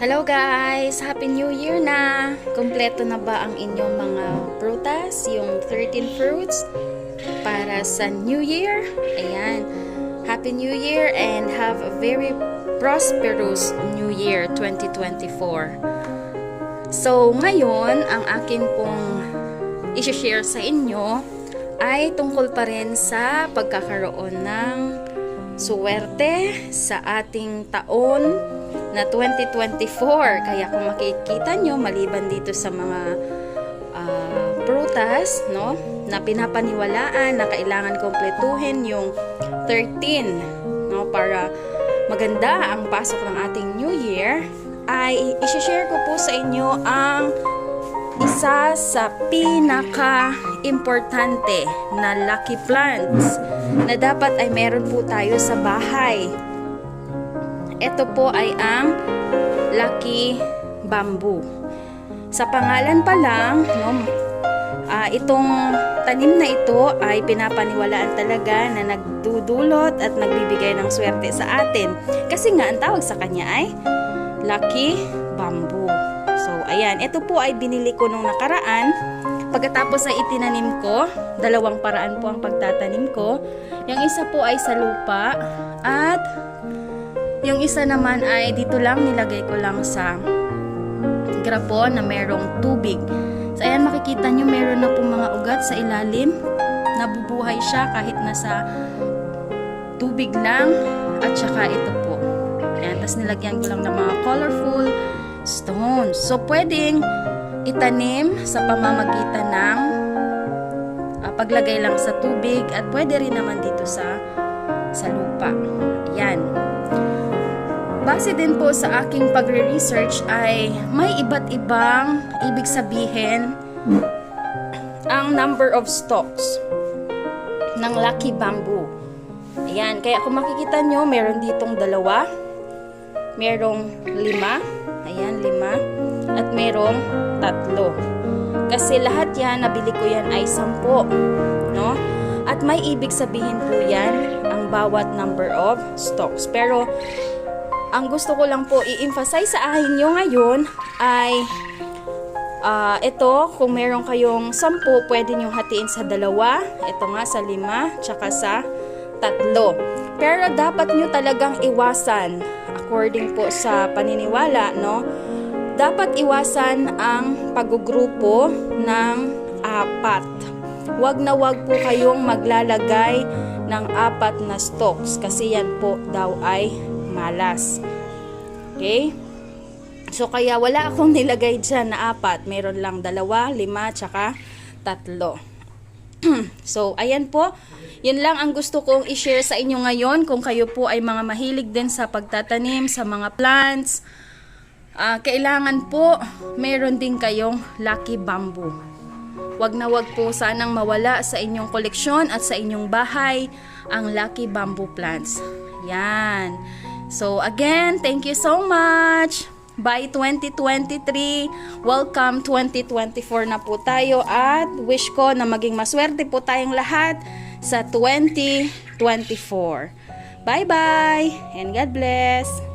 Hello guys! Happy New Year na! Kompleto na ba ang inyong mga prutas? Yung 13 fruits para sa New Year? Ayan. Happy New Year and have a very prosperous New Year 2024. So, ngayon, ang akin pong i-share sa inyo ay tungkol pa rin sa pagkakaroon ng suwerte sa ating taon na 2024. Kaya kung makikita nyo, maliban dito sa mga prutas, no, na pinapaniwalaan na kailangan kompletuhin yung 13, no, para maganda ang pasok ng ating New Year, ay i-share ko po sa inyo ang isa sa pinaka-importante na lucky plants na dapat ay meron po tayo sa bahay. Ito po ay ang lucky bamboo. Sa pangalan pa lang, no, itong tanim na ito ay pinapaniwalaan talaga na nagdudulot at nagbibigay ng swerte sa atin. Kasi nga, ang tawag sa kanya ay lucky bamboo. So, ayan. Ito po ay binili ko nung nakaraan. Pagkatapos ay itinanim ko. Dalawang paraan po ang pagtatanim ko. Yung isa po ay sa lupa. At yung isa naman ay dito lang, nilagay ko lang sa grapon na merong tubig. So, ayan, makikita nyo meron na pong mga ugat sa ilalim. Nabubuhay siya kahit nasa tubig lang. At saka ito po. Ayan, tapos nilagyan ko lang ng mga colorful stones. So, pwedeng itanim sa pamamagitan ng paglagay lang sa tubig at pwede rin naman dito sa lupa. Ayan. Base din po sa aking pagre-research ay may iba't ibang ibig sabihin ang number of stalks ng lucky bamboo. Ayan, kaya kung makikita nyo, meron ditong 2, merong 5, ayan, 5, at merong 3. Kasi lahat yan, nabili ko yan ay 10, no? At may ibig sabihin po yan ang bawat number of stalks. Pero ang gusto ko lang po i-emphasize sa akin nyo ngayon ay ito, kung meron kayong 10, pwede nyo hatiin sa 2, ito nga sa 5, tsaka sa 3. Pero dapat nyo talagang iwasan, according po sa paniniwala, no? Dapat iwasan ang paggugrupo ng 4. Wag na wag po kayong maglalagay ng 4 na stalks kasi yan po daw ay malas. Okay? So, kaya wala akong nilagay dyan na 4. Meron lang 2, 5, tsaka 3. So, ayan po. Yun lang ang gusto kong i-share sa inyo ngayon. Kung kayo po ay mga mahilig din sa pagtatanim, sa mga plants, kailangan po meron din kayong lucky bamboo. Wag na wag po sanang mawala sa inyong koleksyon at sa inyong bahay ang lucky bamboo plants. Yan. So again, thank you so much. Bye 2023. Welcome 2024 na po tayo at wish ko na maging maswerte po tayong lahat sa 2024. Bye-bye and God bless.